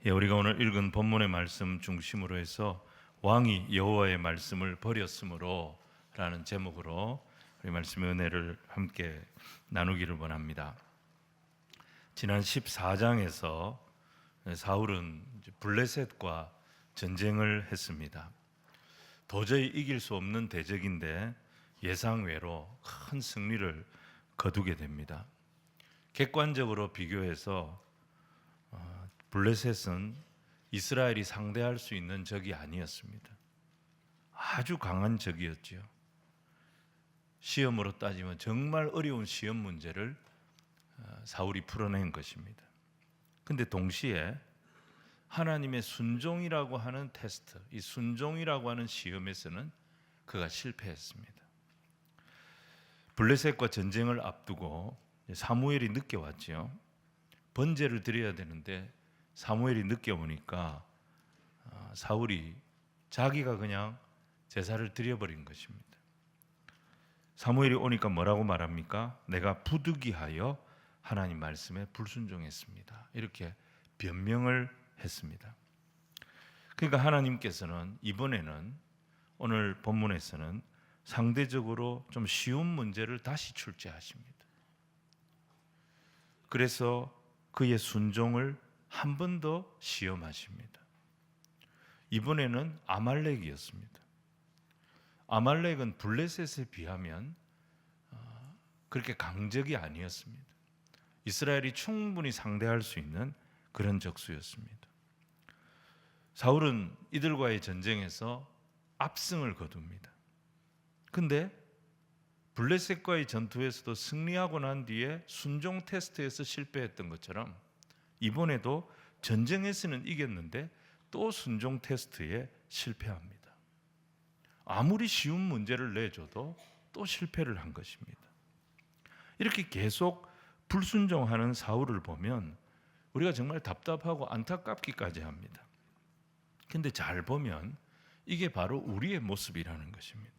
우리가 오늘 읽은 본문의 말씀 중심으로 해서 왕이 여호와의 말씀을 버렸으므로 라는 제목으로 우리 말씀의 은혜를 함께 나누기를 원합니다. 지난 14장에서 사울은 블레셋과 전쟁을 했습니다. 도저히 이길 수 없는 대적인데 예상외로 큰 승리를 거두게 됩니다. 객관적으로 비교해서 블레셋은 이스라엘이 상대할 수 있는 적이 아니었습니다. 아주 강한 적이었죠. 시험으로 따지면 정말 어려운 시험 문제를 사울이 풀어낸 것입니다. 근데 동시에 하나님의 순종이라고 하는 테스트, 이 순종이라고 하는 시험에서는 그가 실패했습니다. 블레셋과 전쟁을 앞두고 사무엘이 늦게 왔죠. 번제를 드려야 되는데 사무엘이 늦게 오니까 사울이 자기가 그냥 제사를 드려버린 것입니다. 사무엘이 오니까 뭐라고 말합니까? 내가 부득이하여 하나님 말씀에 불순종했습니다. 이렇게 변명을 했습니다. 그러니까 하나님께서는 이번에는 오늘 본문에서는 상대적으로 좀 쉬운 문제를 다시 출제하십니다. 그래서 그의 순종을 한 번 더 시험하십니다. 이번에는 아말렉이었습니다. 아말렉은 블레셋에 비하면 그렇게 강적이 아니었습니다. 이스라엘이 충분히 상대할 수 있는 그런 적수였습니다. 사울은 이들과의 전쟁에서 압승을 거둡니다. 근데 블레셋과의 전투에서도 승리하고 난 뒤에 순종 테스트에서 실패했던 것처럼 이번에도 전쟁에서는 이겼는데 또 순종 테스트에 실패합니다. 아무리 쉬운 문제를 내줘도 또 실패를 한 것입니다. 이렇게 계속 불순종하는 사울을 보면 우리가 정말 답답하고 안타깝기까지 합니다. 근데 잘 보면 이게 바로 우리의 모습이라는 것입니다.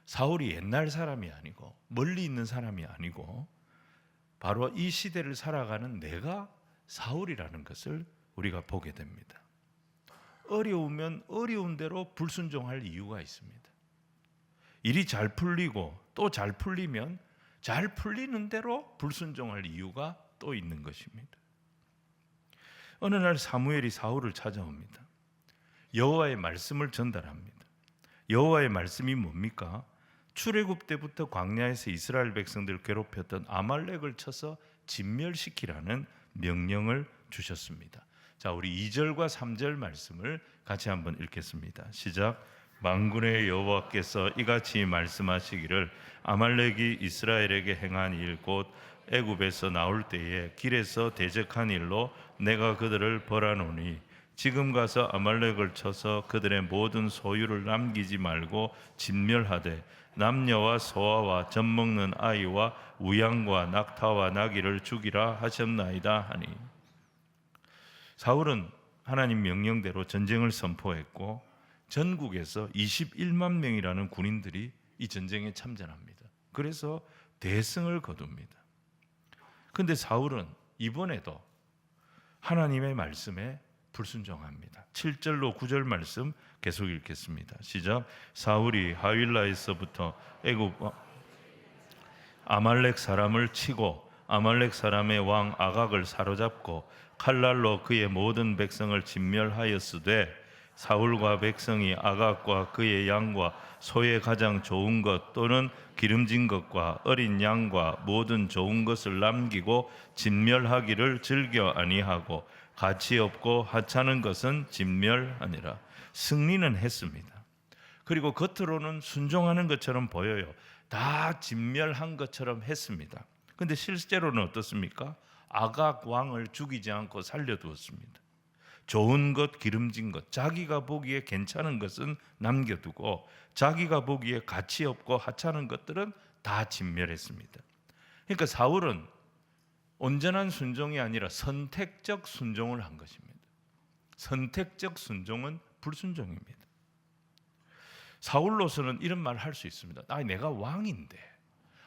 사울이 옛날 사람이 아니고 멀리 있는 사람이 아니고 바로 이 시대를 살아가는 내가 사울이라는 것을 우리가 보게 됩니다. 어려우면 어려운 대로 불순종할 이유가 있습니다. 일이 잘 풀리고 또 잘 풀리면 잘 풀리는 대로 불순종할 이유가 또 있는 것입니다. 어느 날 사무엘이 사울을 찾아옵니다. 여호와의 말씀을 전달합니다. 여호와의 말씀이 뭡니까? 출애굽 때부터 광야에서 이스라엘 백성들을 괴롭혔던 아말렉을 쳐서 진멸시키라는 명령을 주셨습니다. 자, 우리 2절과 3절 말씀을 같이 한번 읽겠습니다. 시작. 만군의 여호와께서 이같이 말씀하시기를 아말렉이 이스라엘에게 행한 일 곧 애굽에서 나올 때에 길에서 대적한 일로 내가 그들을 벌하노니 지금 가서 아말렉을 쳐서 그들의 모든 소유를 남기지 말고 진멸하되 남녀와 소아와 젖먹는 아이와 우양과 낙타와 나귀를 죽이라 하셨나이다 하니. 사울은 하나님 명령대로 전쟁을 선포했고 전국에서 21만 명이라는 군인들이 이 전쟁에 참전합니다. 그래서 대승을 거둡니다. 그런데 사울은 이번에도 하나님의 말씀에 불순종합니다. 7절로 9절 말씀 계속 읽겠습니다. 시작. 사울이 하윌라에서부터 애굽 아말렉 사람을 치고 아말렉 사람의 왕 아각을 사로잡고 칼날로 그의 모든 백성을 진멸하였으되 사울과 백성이 아각과 그의 양과 소의 가장 좋은 것 또는 기름진 것과 어린 양과 모든 좋은 것을 남기고 진멸하기를 즐겨 아니하고 가치 없고 하찮은 것은 진멸하니라. 승리는 했습니다. 그리고 겉으로는 순종하는 것처럼 보여요. 다 진멸한 것처럼 했습니다. 그런데 실제로는 어떻습니까? 아각 왕을 죽이지 않고 살려두었습니다. 좋은 것, 기름진 것, 자기가 보기에 괜찮은 것은 남겨두고 자기가 보기에 가치 없고 하찮은 것들은 다 진멸했습니다. 그러니까 사울은 온전한 순종이 아니라 선택적 순종을 한 것입니다. 선택적 순종은 불순종입니다. 사울로서는 이런 말을 할 수 있습니다. 내가 왕인데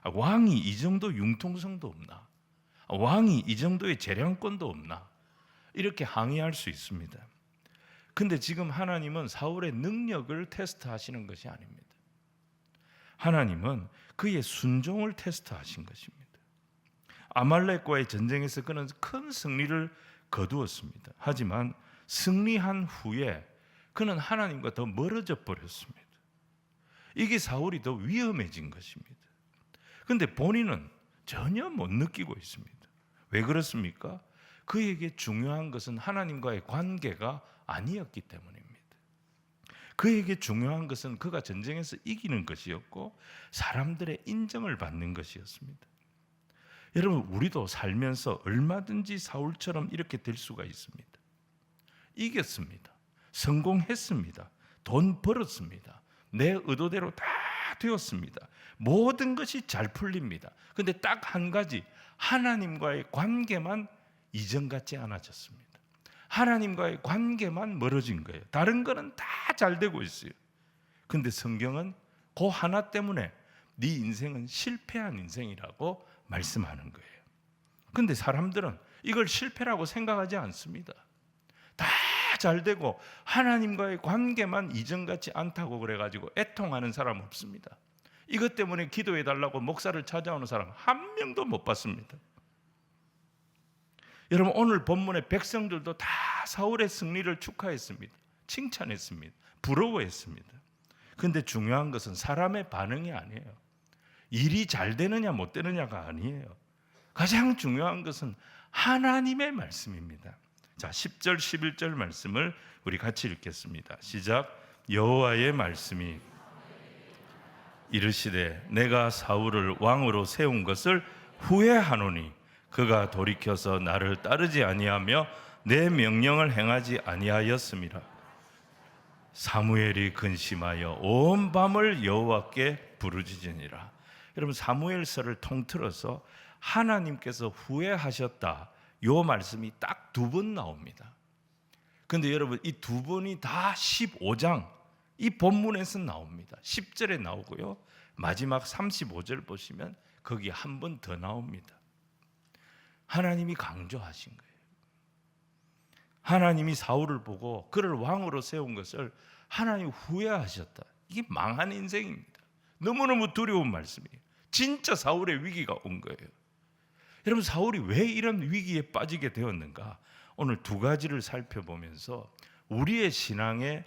왕이 이 정도 융통성도 없나? 왕이 이 정도의 재량권도 없나? 이렇게 항의할 수 있습니다. 근데 지금 하나님은 사울의 능력을 테스트하시는 것이 아닙니다. 하나님은 그의 순종을 테스트하신 것입니다. 아말렉과의 전쟁에서 그는 큰 승리를 거두었습니다. 하지만 승리한 후에 그는 하나님과 더 멀어져 버렸습니다. 이게 사울이 더 위험해진 것입니다. 그런데 본인은 전혀 못 느끼고 있습니다. 왜 그렇습니까? 그에게 중요한 것은 하나님과의 관계가 아니었기 때문입니다. 그에게 중요한 것은 그가 전쟁에서 이기는 것이었고 사람들의 인정을 받는 것이었습니다. 여러분, 우리도 살면서 얼마든지 사울처럼 이렇게 될 수가 있습니다. 이겼습니다. 성공했습니다. 돈 벌었습니다. 내 의도대로 다 되었습니다. 모든 것이 잘 풀립니다. 근데 딱 한 가지, 하나님과의 관계만 이전 같지 않아졌습니다. 하나님과의 관계만 멀어진 거예요. 다른 거는 다 잘 되고 있어요. 근데 성경은 그 하나 때문에 네 인생은 실패한 인생이라고 말씀하는 거예요. 근데 사람들은 이걸 실패라고 생각하지 않습니다. 다 잘 되고 하나님과의 관계만 이전 같지 않다고 그래가지고 애통하는 사람 없습니다. 이것 때문에 기도해 달라고 목사를 찾아오는 사람 한 명도 못 봤습니다. 여러분, 오늘 본문의 백성들도 다 사울의 승리를 축하했습니다. 칭찬했습니다. 부러워했습니다. 그런데 중요한 것은 사람의 반응이 아니에요. 일이 잘 되느냐 못 되느냐가 아니에요. 가장 중요한 것은 하나님의 말씀입니다. 자, 10절 11절 말씀을 우리 같이 읽겠습니다. 시작. 여호와의 말씀이 이르시되 내가 사울을 왕으로 세운 것을 후회하노니 그가 돌이켜서 나를 따르지 아니하며 내 명령을 행하지 아니하였음이라. 사무엘이 근심하여 온 밤을 여호와께 부르짖으니라. 여러분, 사무엘서를 통틀어서 하나님께서 후회하셨다, 요 말씀이 딱 두 번 나옵니다. 근데 여러분, 이 두 번이 다 15장 이 본문에서 나옵니다. 10절에 나오고요, 마지막 35절 보시면 거기 한 번 더 나옵니다. 하나님이 강조하신 거예요. 하나님이 사울을 보고 그를 왕으로 세운 것을 하나님 후회하셨다. 이게 망한 인생입니다. 너무너무 두려운 말씀이에요. 진짜 사울의 위기가 온 거예요. 여러분, 사울이 왜 이런 위기에 빠지게 되었는가? 오늘 두 가지를 살펴보면서 우리의 신앙의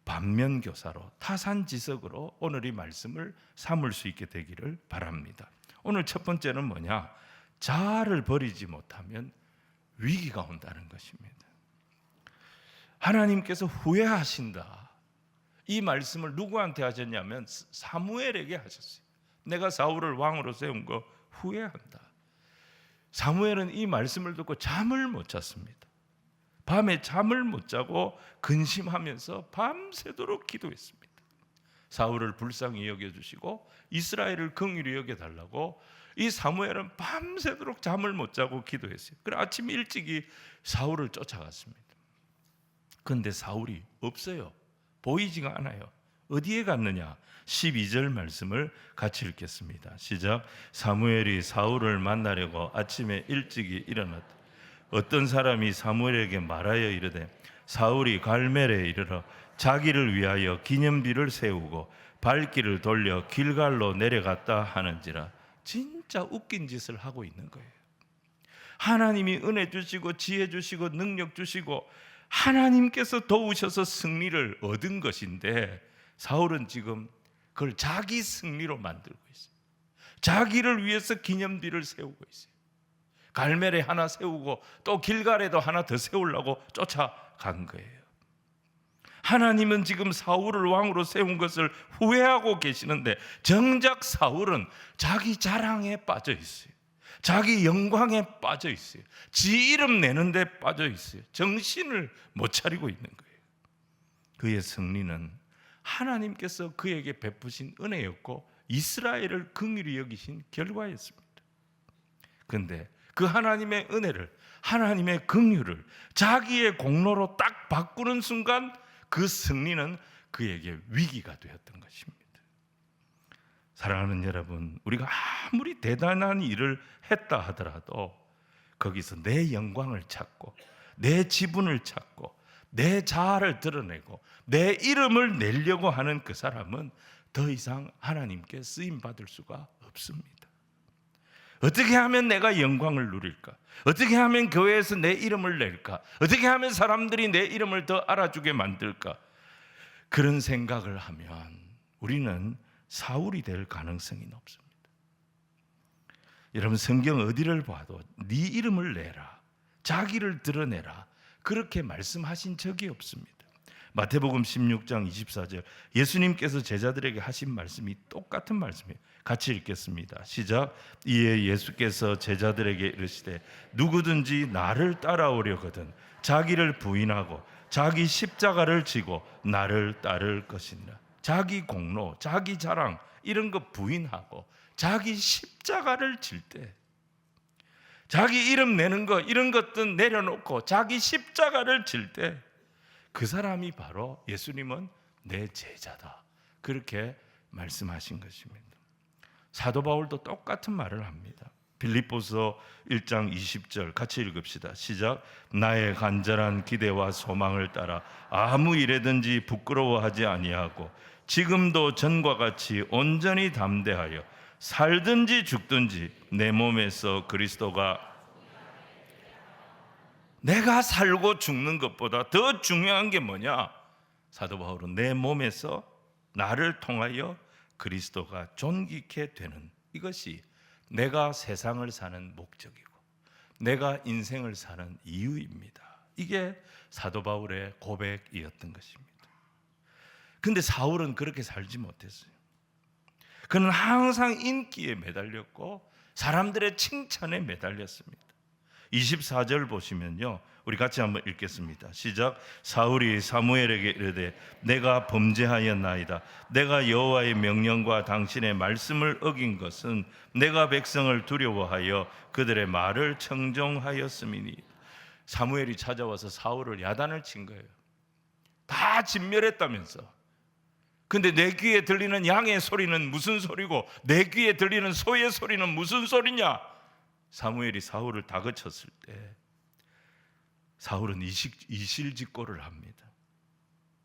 반면교사로, 타산지석으로 오늘 이 말씀을 삼을 수 있게 되기를 바랍니다. 오늘 첫 번째는 뭐냐? 자아를 버리지 못하면 위기가 온다는 것입니다. 하나님께서 후회하신다, 이 말씀을 누구한테 하셨냐면 사무엘에게 하셨어요. 내가 사울을 왕으로 세운 거 후회한다. 사무엘은 이 말씀을 듣고 잠을 못 잤습니다. 밤에 잠을 못 자고 근심하면서 밤새도록 기도했습니다. 사울을 불쌍히 여겨주시고 이스라엘을 긍휼히 여겨달라고 이 사무엘은 밤새도록 잠을 못 자고 기도했어요. 그래서 아침 일찍이 사울을 쫓아갔습니다. 그런데 사울이 없어요. 보이지가 않아요. 어디에 갔느냐? 12절 말씀을 같이 읽겠습니다. 시작. 사무엘이 사울을 만나려고 아침에 일찍이 일어났다. 어떤 사람이 사무엘에게 말하여 이르되 사울이 갈멜에 이르러 자기를 위하여 기념비를 세우고 발길을 돌려 길갈로 내려갔다 하는지라. 진짜 웃긴 짓을 하고 있는 거예요. 하나님이 은혜 주시고 지혜 주시고 능력 주시고 하나님께서 도우셔서 승리를 얻은 것인데 사울은 지금 그걸 자기 승리로 만들고 있어요. 자기를 위해서 기념비를 세우고 있어요. 갈멜에 하나 세우고 또 길갈에도 하나 더 세우려고 쫓아간 거예요. 하나님은 지금 사울을 왕으로 세운 것을 후회하고 계시는데 정작 사울은 자기 자랑에 빠져 있어요. 자기 영광에 빠져 있어요. 지 이름 내는 데 빠져 있어요. 정신을 못 차리고 있는 거예요. 그의 승리는 하나님께서 그에게 베푸신 은혜였고 이스라엘을 긍휼히 여기신 결과였습니다. 그런데 그 하나님의 은혜를, 하나님의 긍휼을 자기의 공로로 딱 바꾸는 순간 그 승리는 그에게 위기가 되었던 것입니다. 사랑하는 여러분, 우리가 아무리 대단한 일을 했다 하더라도 거기서 내 영광을 찾고 내 지분을 찾고 내 자아를 드러내고 내 이름을 내려고 하는 그 사람은 더 이상 하나님께 쓰임 받을 수가 없습니다. 어떻게 하면 내가 영광을 누릴까? 어떻게 하면 교회에서 내 이름을 낼까? 어떻게 하면 사람들이 내 이름을 더 알아주게 만들까? 그런 생각을 하면 우리는 사울이 될 가능성이 높습니다. 여러분, 성경 어디를 봐도 네 이름을 내라, 자기를 드러내라, 그렇게 말씀하신 적이 없습니다. 마태복음 16장 24절, 예수님께서 제자들에게 하신 말씀이 똑같은 말씀이에요. 같이 읽겠습니다. 시작. 이에 예수께서 제자들에게 이르시되 누구든지 나를 따라오려거든 자기를 부인하고 자기 십자가를 지고 나를 따를 것이니라. 자기 공로, 자기 자랑 이런 거 부인하고 자기 십자가를 질 때, 자기 이름 내는 거 이런 것들 내려놓고 자기 십자가를 질 때 그 사람이 바로 예수님은 내 제자다, 그렇게 말씀하신 것입니다. 사도 바울도 똑같은 말을 합니다. 빌립보서 1장 20절 같이 읽읍시다. 시작. 나의 간절한 기대와 소망을 따라 아무 일에든지 부끄러워하지 아니하고 지금도 전과 같이 온전히 담대하여 살든지 죽든지 내 몸에서 그리스도가, 내가 살고 죽는 것보다 더 중요한 게 뭐냐? 사도 바울은 내 몸에서 나를 통하여 그리스도가 존귀케 되는 이것이 내가 세상을 사는 목적이고 내가 인생을 사는 이유입니다. 이게 사도 바울의 고백이었던 것입니다. 근데 사울은 그렇게 살지 못했어요. 그는 항상 인기에 매달렸고 사람들의 칭찬에 매달렸습니다. 24절 보시면요, 우리 같이 한번 읽겠습니다. 시작. 사울이 사무엘에게 이르되 내가 범죄하였나이다. 내가 여호와의 명령과 당신의 말씀을 어긴 것은 내가 백성을 두려워하여 그들의 말을 청종하였음이니. 사무엘이 찾아와서 사울을 야단을 친 거예요. 다 진멸했다면서. 근데 내 귀에 들리는 양의 소리는 무슨 소리고 내 귀에 들리는 소의 소리는 무슨 소리냐? 사무엘이 사울을 다그쳤을 때 사울은 이실직고를 합니다.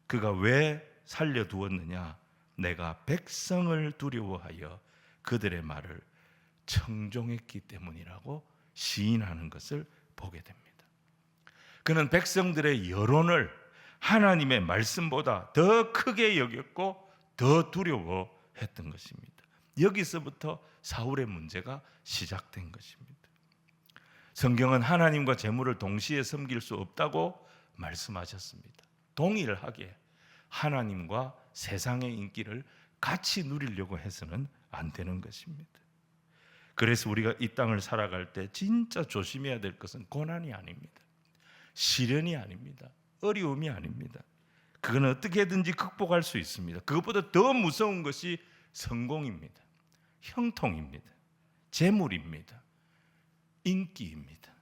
그가 왜 살려두었느냐? 내가 백성을 두려워하여 그들의 말을 청종했기 때문이라고 시인하는 것을 보게 됩니다. 그는 백성들의 여론을 하나님의 말씀보다 더 크게 여겼고 더 두려워했던 것입니다. 여기서부터 사울의 문제가 시작된 것입니다. 성경은 하나님과 재물을 동시에 섬길 수 없다고 말씀하셨습니다. 동일하게 하나님과 세상의 인기를 같이 누리려고 해서는 안 되는 것입니다. 그래서 우리가 이 땅을 살아갈 때 진짜 조심해야 될 것은 고난이 아닙니다. 시련이 아닙니다. 어려움이 아닙니다. 그건 어떻게든지 극복할 수 있습니다. 그것보다 더 무서운 것이 성공입니다. 형통입니다. 재물입니다. 인기입니다.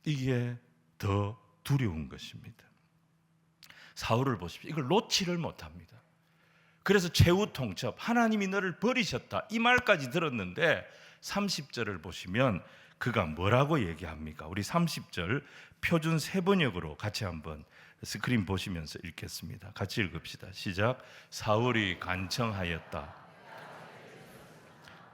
이게 더 두려운 것입니다. 사울을 보십시오. 이걸 놓지를 못합니다. 그래서 최후 통첩, 하나님이 너를 버리셨다, 이 말까지 들었는데 30절을 보시면 그가 뭐라고 얘기합니까? 우리 30절 표준 세번역으로 같이 한번 스크린 보시면서 읽겠습니다. 같이 읽읍시다. 시작. 사울이 간청하였다.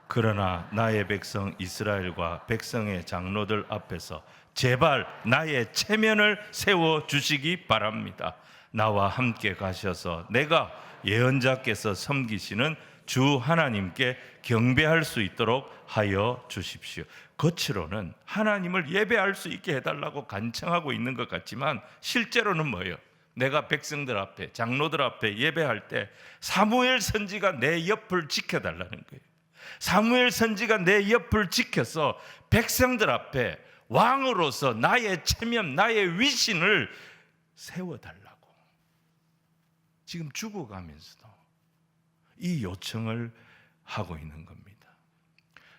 그러나 나의 백성 이스라엘과 백성의 장로들 앞에서 제발 나의 체면을 세워주시기 바랍니다. 나와 함께 가셔서 내가 예언자께서 섬기시는 주 하나님께 경배할 수 있도록 하여 주십시오. 겉으로는 하나님을 예배할 수 있게 해달라고 간청하고 있는 것 같지만 실제로는 뭐예요? 내가 백성들 앞에, 장로들 앞에 예배할 때 사무엘 선지가 내 옆을 지켜달라는 거예요. 사무엘 선지가 내 옆을 지켜서 백성들 앞에 왕으로서 나의 체면, 나의 위신을 세워달라고. 지금 죽어가면서도 이 요청을 하고 있는 겁니다.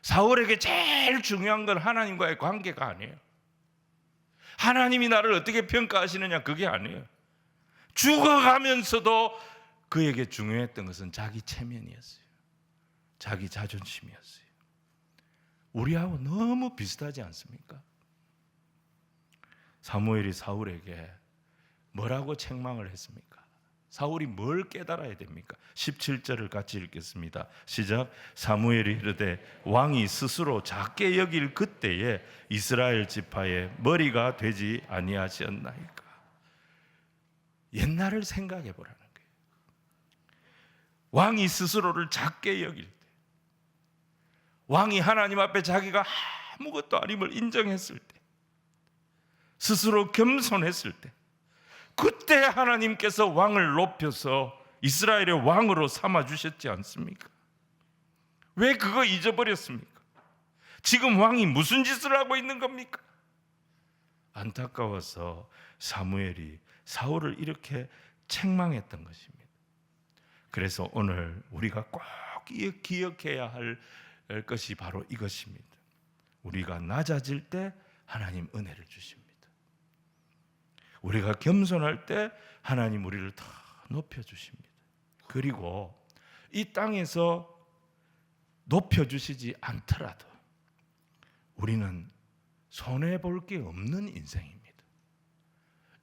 사울에게 제일 중요한 건 하나님과의 관계가 아니에요. 하나님이 나를 어떻게 평가하시느냐, 그게 아니에요. 죽어가면서도 그에게 중요했던 것은 자기 체면이었어요. 자기 자존심이었어요. 우리하고 너무 비슷하지 않습니까? 사무엘이 사울에게 뭐라고 책망을 했습니까? 사울이 뭘 깨달아야 됩니까? 17절을 같이 읽겠습니다. 시작. 사무엘이 이르되 왕이 스스로 작게 여길 그때에 이스라엘 지파의 머리가 되지 아니하셨나이까. 옛날을 생각해 보라는 거예요. 왕이 스스로를 작게 여길 때, 왕이 하나님 앞에 자기가 아무것도 아님을 인정했을 때, 스스로 겸손했을 때, 그때 하나님께서 왕을 높여서 이스라엘의 왕으로 삼아주셨지 않습니까? 왜 그거 잊어버렸습니까? 지금 왕이 무슨 짓을 하고 있는 겁니까? 안타까워서 사무엘이 사울을 이렇게 책망했던 것입니다. 그래서 오늘 우리가 꼭 기억해야 할 것이 바로 이것입니다. 우리가 낮아질 때 하나님 은혜를 주십니다. 우리가 겸손할 때 하나님 우리를 더 높여주십니다. 그리고 이 땅에서 높여주시지 않더라도 우리는 손해볼 게 없는 인생입니다.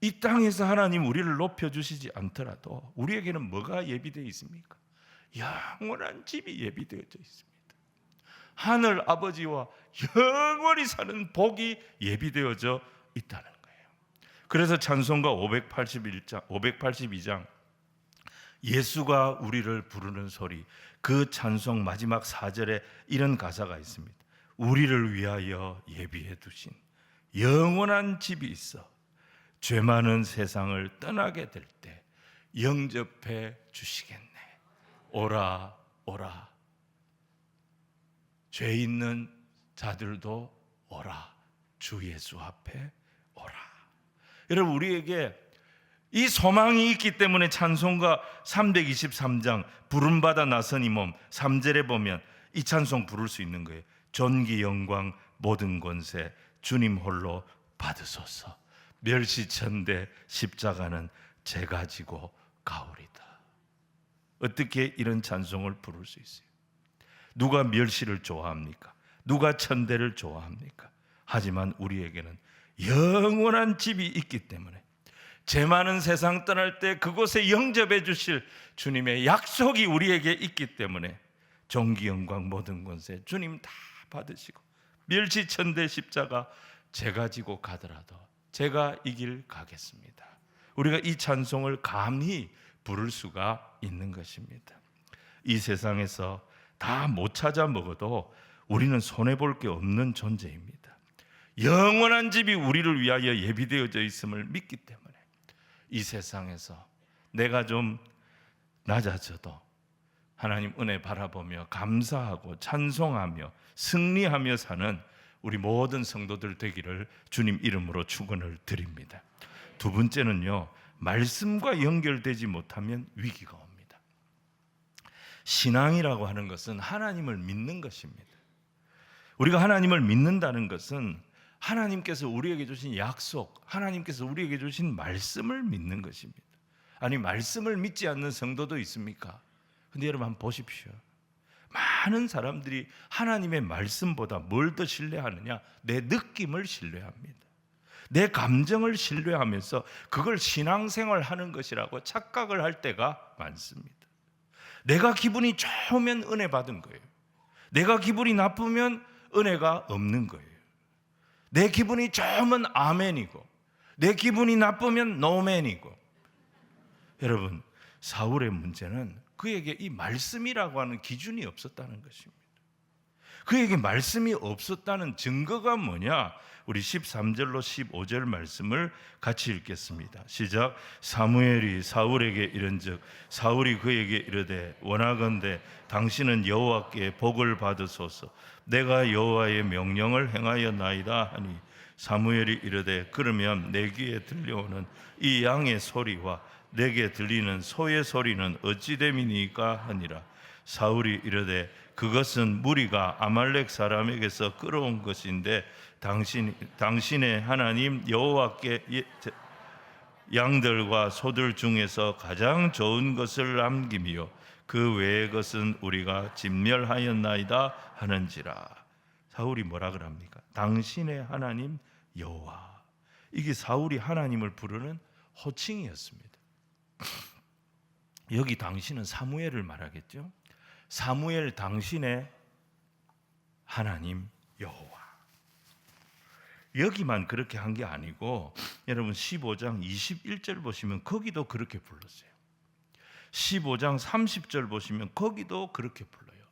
이 땅에서 하나님 우리를 높여주시지 않더라도 우리에게는 뭐가 예비되어 있습니까? 영원한 집이 예비되어져 있습니다. 하늘 아버지와 영원히 사는 복이 예비되어져 있다는 거예요. 그래서 찬송가 582장 예수가 우리를 부르는 소리, 그 찬송 마지막 4절에 이런 가사가 있습니다. 우리를 위하여 예비해 두신 영원한 집이 있어 죄 많은 세상을 떠나게 될 때 영접해 주시겠네. 오라 오라. 죄 있는 자들도 오라. 주 예수 앞에 오라. 여러분, 우리에게 이 소망이 있기 때문에 찬송가 323장 부름받아 나선 이 몸 3절에 보면 이 찬송 부를 수 있는 거예요. 존귀 영광 모든 권세 주님 홀로 받으소서. 멸시천대 십자가는 제가 지고 가오리다. 어떻게 이런 찬송을 부를 수 있어요? 누가 멸시를 좋아합니까? 누가 천대를 좋아합니까? 하지만 우리에게는 영원한 집이 있기 때문에 죄 많은 세상 떠날 때 그곳에 영접해 주실 주님의 약속이 우리에게 있기 때문에 존귀 영광 모든 권세 주님 다 받으시고 멸시천대 십자가 제가 지고 가더라도 제가 이 길 가겠습니다. 우리가 이 찬송을 감히 부를 수가 있는 것입니다. 이 세상에서 다 못 찾아 먹어도 우리는 손해볼 게 없는 존재입니다. 영원한 집이 우리를 위하여 예비되어져 있음을 믿기 때문에 이 세상에서 내가 좀 낮아져도 하나님 은혜 바라보며 감사하고 찬송하며 승리하며 사는 우리 모든 성도들 되기를 주님 이름으로 축원을 드립니다. 두 번째는요, 말씀과 연결되지 못하면 위기가 옵니다. 신앙이라고 하는 것은 하나님을 믿는 것입니다. 우리가 하나님을 믿는다는 것은 하나님께서 우리에게 주신 약속, 하나님께서 우리에게 주신 말씀을 믿는 것입니다. 아니, 말씀을 믿지 않는 성도도 있습니까? 근데 여러분 한번 보십시오. 많은 사람들이 하나님의 말씀보다 뭘 더 신뢰하느냐? 내 느낌을 신뢰합니다. 내 감정을 신뢰하면서 그걸 신앙생활 하는 것이라고 착각을 할 때가 많습니다. 내가 기분이 좋으면 은혜 받은 거예요. 내가 기분이 나쁘면 은혜가 없는 거예요. 내 기분이 좋으면 아멘이고 내 기분이 나쁘면 노멘이고. 여러분, 사울의 문제는 그에게 이 말씀이라고 하는 기준이 없었다는 것입니다. 그에게 말씀이 없었다는 증거가 뭐냐? 우리 13절로 15절 말씀을 같이 읽겠습니다. 시작. 사무엘이 사울에게 이른즉 사울이 그에게 이르되 원하건대 당신은 여호와께 복을 받으소서. 내가 여호와의 명령을 행하였나이다 하니 사무엘이 이르되 그러면 내 귀에 들려오는 이 양의 소리와 내게 들리는 소의 소리는 어찌 됨이니까 하니라. 사울이 이르되 그것은 무리가 아말렉 사람에게서 끌어온 것인데 당신의 하나님 여호와께 양들과 소들 중에서 가장 좋은 것을 남기며 그 외의 것은 우리가 진멸하였나이다 하는지라. 사울이 뭐라 그럽니까? 당신의 하나님 여호와. 이게 사울이 하나님을 부르는 호칭이었습니다. 여기 당신은 사무엘을 말하겠죠. 사무엘 당신의 하나님 여호와. 여기만 그렇게 한 게 아니고 여러분 15장 21절 보시면 거기도 그렇게 불렀어요. 15장 30절 보시면 거기도 그렇게 불러요.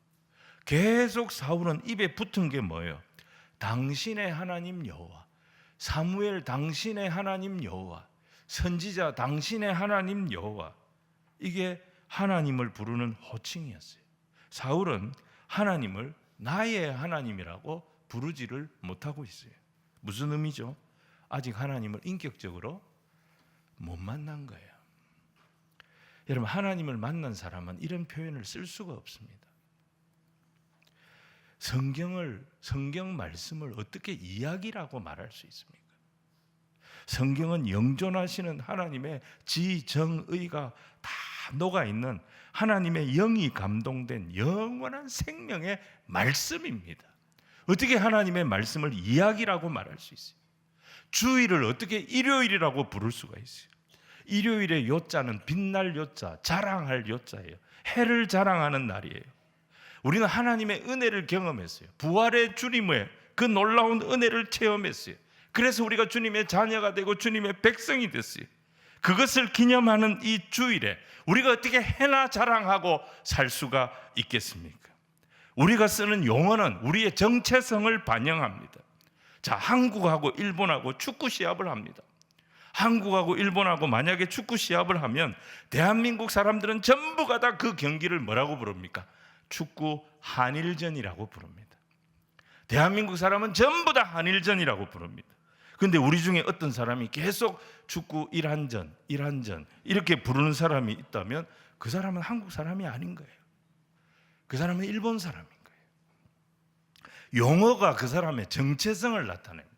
계속 사울은 입에 붙은 게 뭐예요? 당신의 하나님 여호와, 사무엘 당신의 하나님 여호와, 선지자 당신의 하나님 여호와. 이게 하나님을 부르는 호칭이었어요. 사울은 하나님을 나의 하나님이라고 부르지를 못하고 있어요. 무슨 의미죠? 아직 하나님을 인격적으로 못 만난 거예요. 여러분, 하나님을 만난 사람은 이런 표현을 쓸 수가 없습니다. 성경 말씀을 어떻게 이야기라고 말할 수 있습니까? 성경은 영존하시는 하나님의 지정의가 다 녹아있는 하나님의 영이 감동된 영원한 생명의 말씀입니다. 어떻게 하나님의 말씀을 이야기라고 말할 수 있어요? 주일을 어떻게 일요일이라고 부를 수가 있어요? 일요일의 요자는 빛날 요자, 자랑할 요자예요. 해를 자랑하는 날이에요. 우리는 하나님의 은혜를 경험했어요. 부활의 주님의 그 놀라운 은혜를 체험했어요. 그래서 우리가 주님의 자녀가 되고 주님의 백성이 됐어요. 그것을 기념하는 이 주일에 우리가 어떻게 해나 자랑하고 살 수가 있겠습니까? 우리가 쓰는 용어는 우리의 정체성을 반영합니다. 자, 한국하고 일본하고 축구 시합을 합니다. 한국하고 일본하고 만약에 축구 시합을 하면 대한민국 사람들은 전부가 다 그 경기를 뭐라고 부릅니까? 축구 한일전이라고 부릅니다. 대한민국 사람은 전부 다 한일전이라고 부릅니다. 그런데 우리 중에 어떤 사람이 계속 축구 일한전 이렇게 부르는 사람이 있다면 그 사람은 한국 사람이 아닌 거예요. 그 사람은 일본 사람인 거예요. 용어가 그 사람의 정체성을 나타냅니다.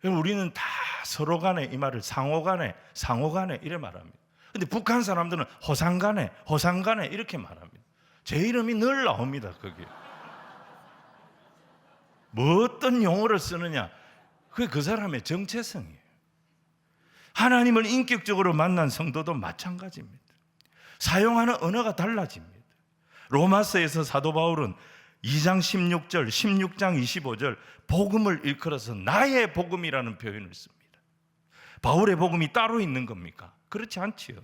우리는 다 서로 간에 이 말을 상호 간에 이래 말합니다. 근데 북한 사람들은 호상간에 이렇게 말합니다. 제 이름이 늘 나옵니다. 거기 뭐 어떤 용어를 쓰느냐, 그게 그 사람의 정체성이에요. 하나님을 인격적으로 만난 성도도 마찬가지입니다. 사용하는 언어가 달라집니다. 로마서에서 사도 바울은 2장 16절, 16장 25절 복음을 일컬어서 나의 복음이라는 표현을 씁니다. 바울의 복음이 따로 있는 겁니까? 그렇지 않지요.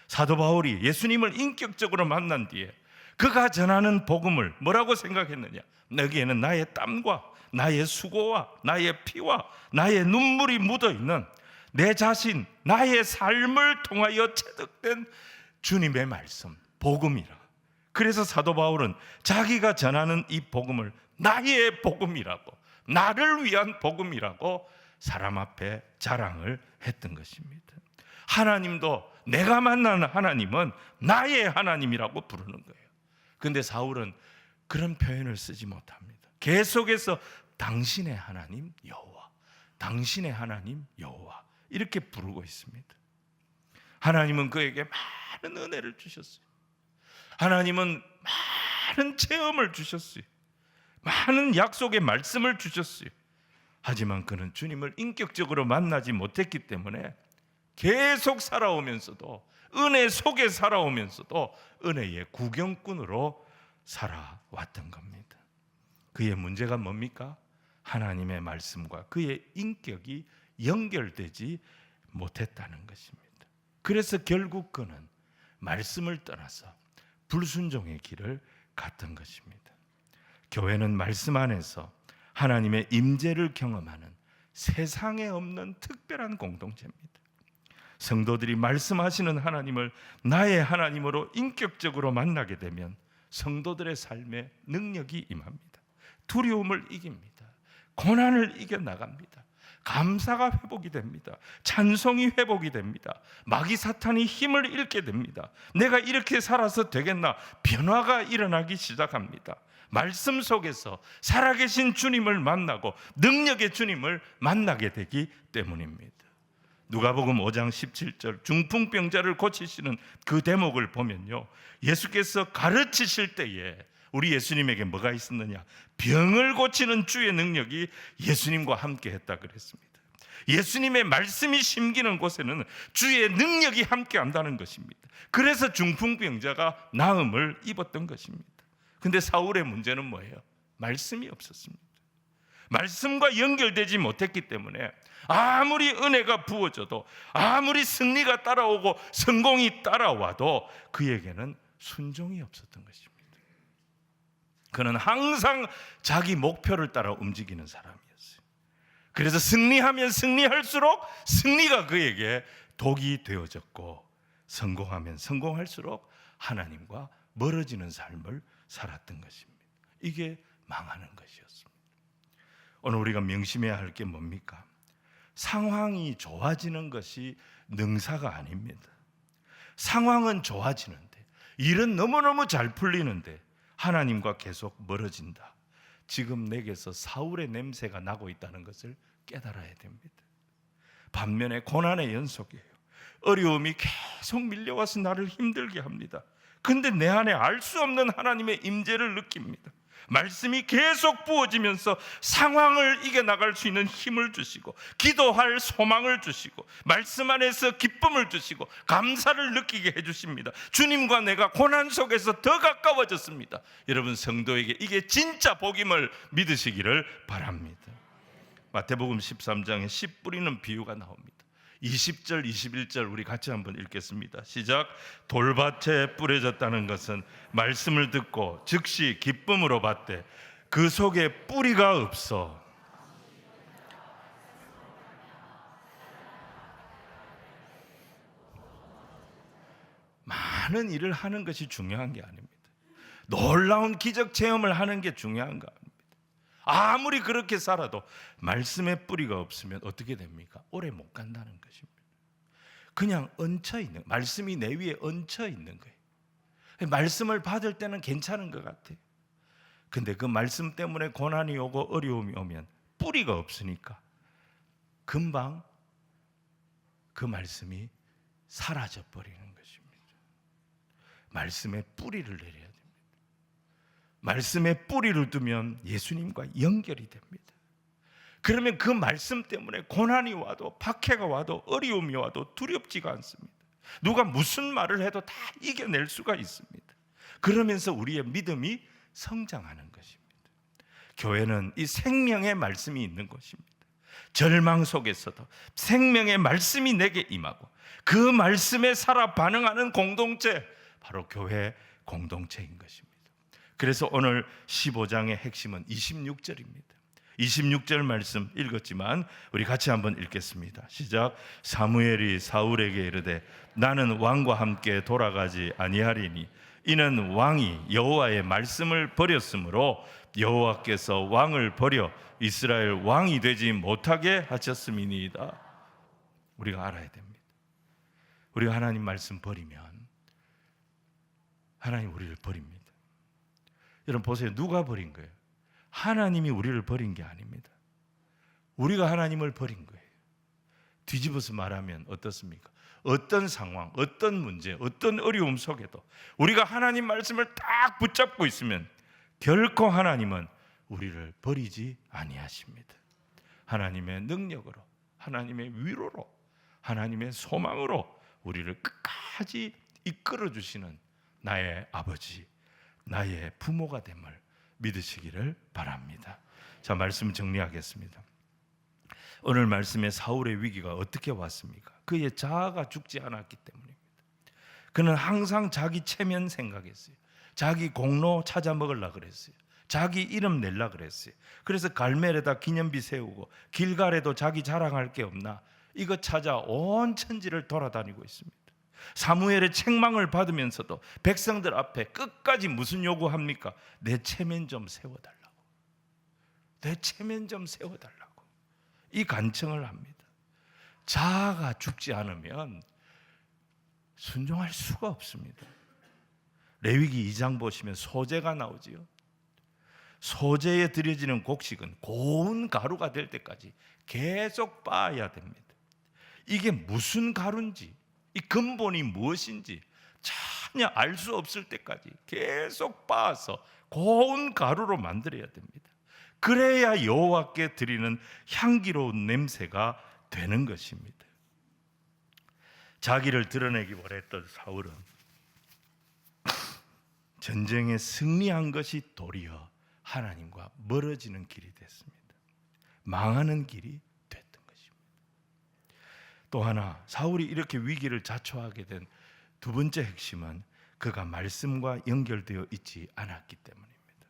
사도 바울이 예수님을 인격적으로 만난 뒤에 그가 전하는 복음을 뭐라고 생각했느냐? 여기에는 나의 땀과 나의 수고와 나의 피와 나의 눈물이 묻어있는 내 자신, 나의 삶을 통하여 체득된 주님의 말씀, 복음이라. 그래서 사도 바울은 자기가 전하는 이 복음을 나의 복음이라고, 나를 위한 복음이라고 사람 앞에 자랑을 했던 것입니다. 하나님도 내가 만나는 하나님은 나의 하나님이라고 부르는 거예요. 그런데 사울은 그런 표현을 쓰지 못합니다. 계속해서 당신의 하나님 여호와, 당신의 하나님 여호와 이렇게 부르고 있습니다. 하나님은 그에게 많은 은혜를 주셨어요. 하나님은 많은 체험을 주셨어요. 많은 약속의 말씀을 주셨어요. 하지만 그는 주님을 인격적으로 만나지 못했기 때문에 계속 살아오면서도, 은혜 속에 살아오면서도 은혜의 구경꾼으로 살아왔던 겁니다. 그의 문제가 뭡니까? 하나님의 말씀과 그의 인격이 연결되지 못했다는 것입니다. 그래서 결국 그는 말씀을 떠나서 불순종의 길을 갔던 것입니다. 교회는 말씀 안에서 하나님의 임재를 경험하는 세상에 없는 특별한 공동체입니다. 성도들이 말씀하시는 하나님을 나의 하나님으로 인격적으로 만나게 되면 성도들의 삶에 능력이 임합니다. 두려움을 이깁니다. 고난을 이겨나갑니다. 감사가 회복이 됩니다. 찬송이 회복이 됩니다. 마귀 사탄이 힘을 잃게 됩니다. 내가 이렇게 살아서 되겠나? 변화가 일어나기 시작합니다. 말씀 속에서 살아계신 주님을 만나고 능력의 주님을 만나게 되기 때문입니다. 누가복음 5장 17절 중풍병자를 고치시는 그 대목을 보면요, 예수께서 가르치실 때에 우리 예수님에게 뭐가 있었느냐? 병을 고치는 주의 능력이 예수님과 함께 했다 그랬습니다. 예수님의 말씀이 심기는 곳에는 주의 능력이 함께 한다는 것입니다. 그래서 중풍병자가 나음을 입었던 것입니다. 근데 사울의 문제는 뭐예요? 말씀이 없었습니다. 말씀과 연결되지 못했기 때문에 아무리 은혜가 부어져도, 아무리 승리가 따라오고 성공이 따라와도 그에게는 순종이 없었던 것입니다. 그는 항상 자기 목표를 따라 움직이는 사람이었어요. 그래서 승리하면 승리할수록 승리가 그에게 독이 되어졌고, 성공하면 성공할수록 하나님과 멀어지는 삶을 살았던 것입니다. 이게 망하는 것이었습니다. 오늘 우리가 명심해야 할 게 뭡니까? 상황이 좋아지는 것이 능사가 아닙니다. 상황은 좋아지는데, 일은 너무너무 잘 풀리는데 하나님과 계속 멀어진다. 지금 내게서 사울의 냄새가 나고 있다는 것을 깨달아야 됩니다. 반면에 고난의 연속이에요. 어려움이 계속 밀려와서 나를 힘들게 합니다. 근데 내 안에 알 수 없는 하나님의 임재를 느낍니다. 말씀이 계속 부어지면서 상황을 이겨나갈 수 있는 힘을 주시고, 기도할 소망을 주시고, 말씀 안에서 기쁨을 주시고, 감사를 느끼게 해주십니다. 주님과 내가 고난 속에서 더 가까워졌습니다. 여러분, 성도에게 이게 진짜 복임을 믿으시기를 바랍니다. 마태복음 13장에 씨 뿌리는 비유가 나옵니다. 20절, 21절 우리 같이 한번 읽겠습니다. 시작. 돌밭에 뿌려졌다는 것은 말씀을 듣고 즉시 기쁨으로 받되 그 속에 뿌리가 없어 많은 일을 하는 것이 중요한 게 아닙니다. 놀라운 기적 체험을 하는 게 중요한 거 아닙니다. 아무리 그렇게 살아도 말씀의 뿌리가 없으면 어떻게 됩니까? 오래 못 간다는 것입니다. 그냥 얹혀 있는, 말씀이 내 위에 얹혀 있는 거예요. 말씀을 받을 때는 괜찮은 것 같아요. 근데 그 말씀 때문에 고난이 오고 어려움이 오면 뿌리가 없으니까 금방 그 말씀이 사라져 버리는 것입니다. 말씀의 뿌리를 내려야 됩니다. 말씀에 뿌리를 두면 예수님과 연결이 됩니다. 그러면 그 말씀 때문에 고난이 와도, 박해가 와도, 어려움이 와도 두렵지가 않습니다. 누가 무슨 말을 해도 다 이겨낼 수가 있습니다. 그러면서 우리의 믿음이 성장하는 것입니다. 교회는 이 생명의 말씀이 있는 곳입니다. 절망 속에서도 생명의 말씀이 내게 임하고 그 말씀에 살아 반응하는 공동체, 바로 교회 공동체인 것입니다. 그래서 오늘 15장의 핵심은 26절입니다. 26절 말씀 읽었지만 우리 같이 한번 읽겠습니다. 시작. 사무엘이 사울에게 이르되 나는 왕과 함께 돌아가지 아니하리니 이는 왕이 여호와의 말씀을 버렸으므로 여호와께서 왕을 버려 이스라엘 왕이 되지 못하게 하셨음이니이다. 우리가 알아야 됩니다. 우리가 하나님 말씀 버리면 하나님 우리를 버립니다. 여러분 보세요. 누가 버린 거예요? 하나님이 우리를 버린 게 아닙니다. 우리가 하나님을 버린 거예요. 뒤집어서 말하면 어떻습니까? 어떤 상황, 어떤 문제, 어떤 어려움 속에도 우리가 하나님 말씀을 딱 붙잡고 있으면 결코 하나님은 우리를 버리지 아니하십니다. 하나님의 능력으로, 하나님의 위로로, 하나님의 소망으로 우리를 끝까지 이끌어 주시는 나의 아버지, 나의 부모가 됨을 믿으시기를 바랍니다. 자, 말씀 정리하겠습니다. 오늘 말씀에 사울의 위기가 어떻게 왔습니까? 그의 자아가 죽지 않았기 때문입니다. 그는 항상 자기 체면 생각했어요. 자기 공로 찾아 먹으려고 그랬어요. 자기 이름 내려고 그랬어요. 그래서 갈멜에다 기념비 세우고 길갈에도 자기 자랑할 게 없나 이거 찾아 온 천지를 돌아다니고 있습니다. 사무엘의 책망을 받으면서도 백성들 앞에 끝까지 무슨 요구합니까? 내 체면 좀 세워달라고. 내 체면 좀 세워달라고. 이 간청을 합니다. 자아가 죽지 않으면 순종할 수가 없습니다. 레위기 2장 보시면 소제가 나오지요. 소제에 드려지는 곡식은 고운 가루가 될 때까지 계속 빻아야 됩니다. 이게 무슨 가루인지, 이 근본이 무엇인지 잘 전혀 알 수 없을 때까지 계속 빻아서 고운 가루로 만들어야 됩니다. 그래야 여호와께 드리는 향기로운 냄새가 되는 것입니다. 자기를 드러내기 원했던 사울은 전쟁에 승리한 것이 도리어 하나님과 멀어지는 길이 됐습니다. 망하는 길이 됐던 것입니다. 또 하나, 사울이 이렇게 위기를 자초하게 된 두 번째 핵심은 그가 말씀과 연결되어 있지 않았기 때문입니다.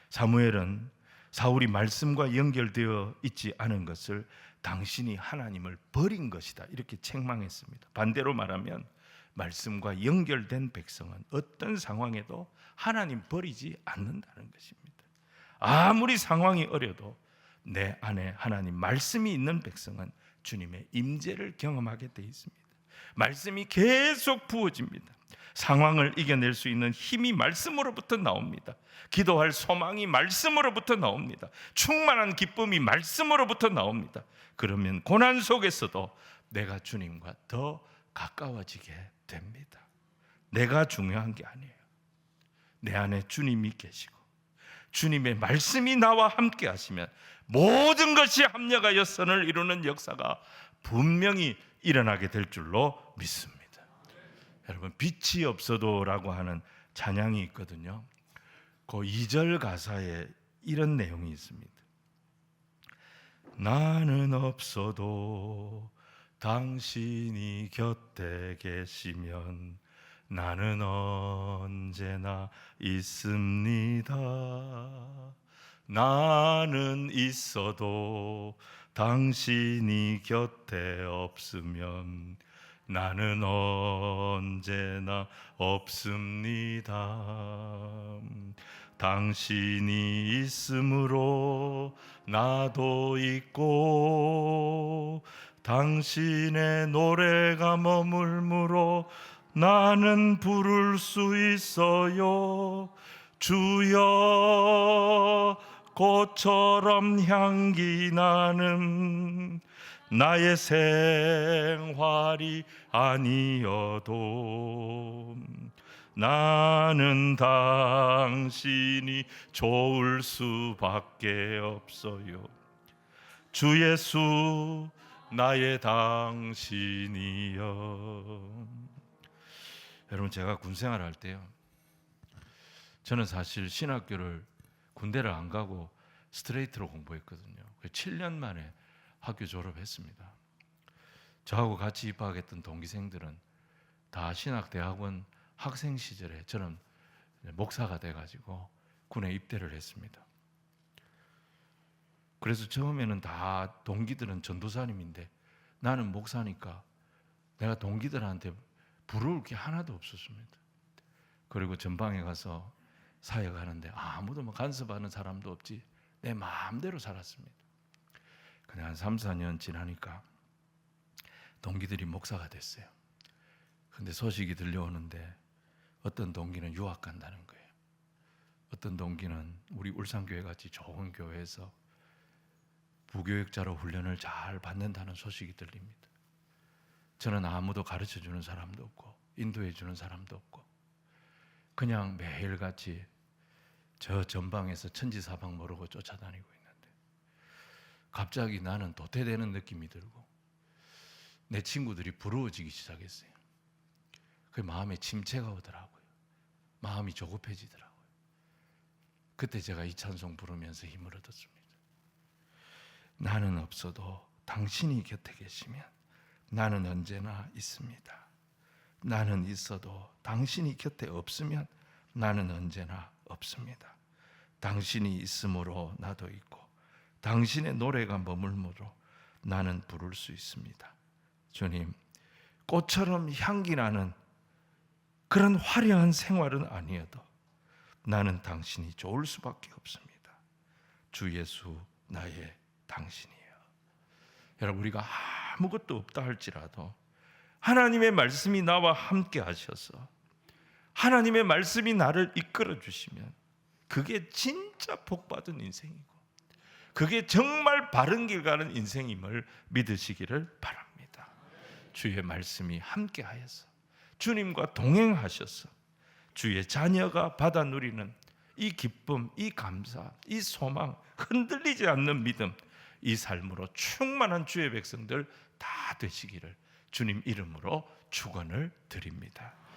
사무엘은 사울이 말씀과 연결되어 있지 않은 것을 당신이 하나님을 버린 것이다 이렇게 책망했습니다. 반대로 말하면 말씀과 연결된 백성은 어떤 상황에도 하나님 버리지 않는다는 것입니다. 아무리 상황이 어려도 내 안에 하나님 말씀이 있는 백성은 주님의 임재를 경험하게 되어 있습니다. 말씀이 계속 부어집니다. 상황을 이겨낼 수 있는 힘이 말씀으로부터 나옵니다. 기도할 소망이 말씀으로부터 나옵니다. 충만한 기쁨이 말씀으로부터 나옵니다. 그러면 고난 속에서도 내가 주님과 더 가까워지게 됩니다. 내가 중요한 게 아니에요. 내 안에 주님이 계시고 주님의 말씀이 나와 함께 하시면 모든 것이 합력하여 선을 이루는 역사가 분명히 일어나게 될 줄로 믿습니다. 여러분, 빛이 없어도라고 하는 찬양이 있거든요. 그 2절 가사에 이런 내용이 있습니다. 나는 없어도 당신이 곁에 계시면 나는 언제나 있습니다. 나는 있어도 당신이 곁에 없으면 나는 언제나 없습니다. 당신이 있으므로 나도 있고 당신의 노래가 머물므로 나는 부를 수 있어요. 주여 꽃처럼 향기 나는 나의 생활이 아니어도 나는 당신이 좋을 수밖에 없어요. 주 예수 나의 당신이여. 여러분, 제가 군생활 할 때요, 저는 사실 신학교를 군대를 안 가고 스트레이트로 공부했거든요. 7년 만에 학교 졸업했습니다. 저하고 같이 입학했던 동기생들은 다 신학대학원 학생 시절에 저는 목사가 돼가지고 군에 입대를 했습니다. 그래서 처음에는 다 동기들은 전도사님인데 나는 목사니까 내가 동기들한테 부러울 게 하나도 없었습니다. 그리고 전방에 가서 사역하는데 아무도 간섭하는 사람도 없지, 내 마음대로 살았습니다. 그냥 한 3, 4년 지나니까 동기들이 목사가 됐어요. 근데 소식이 들려오는데 어떤 동기는 유학 간다는 거예요. 어떤 동기는 우리 울산교회 같이 좋은 교회에서 부교육자로 훈련을 잘 받는다는 소식이 들립니다. 저는 아무도 가르쳐주는 사람도 없고 인도해주는 사람도 없고 그냥 매일같이 저 전방에서 천지사방 모르고 쫓아다니고 있는데 갑자기 나는 도태되는 느낌이 들고 내 친구들이 부러워지기 시작했어요. 그 마음에 침체가 오더라고요. 마음이 조급해지더라고요. 그때 제가 이 찬송 부르면서 힘을 얻었습니다. 나는 없어도 당신이 곁에 계시면 나는 언제나 있습니다. 나는 있어도 당신이 곁에 없으면 나는 언제나 없습니다. 당신이 있으므로 나도 있고 당신의 노래가 머물므로 나는 부를 수 있습니다. 주님, 꽃처럼 향기 나는 그런 화려한 생활은 아니어도 나는 당신이 좋을 수밖에 없습니다. 주 예수 나의 당신이에요. 여러분, 우리가 아무것도 없다 할지라도 하나님의 말씀이 나와 함께 하셔서 하나님의 말씀이 나를 이끌어 주시면 그게 진짜 복받은 인생이고 그게 정말 바른 길 가는 인생임을 믿으시기를 바랍니다. 주의 말씀이 함께 하여서 주님과 동행하셔서 주의 자녀가 받아 누리는 이 기쁨, 이 감사, 이 소망, 흔들리지 않는 믿음, 이 삶으로 충만한 주의 백성들 다 되시기를 주님 이름으로 축원을 드립니다.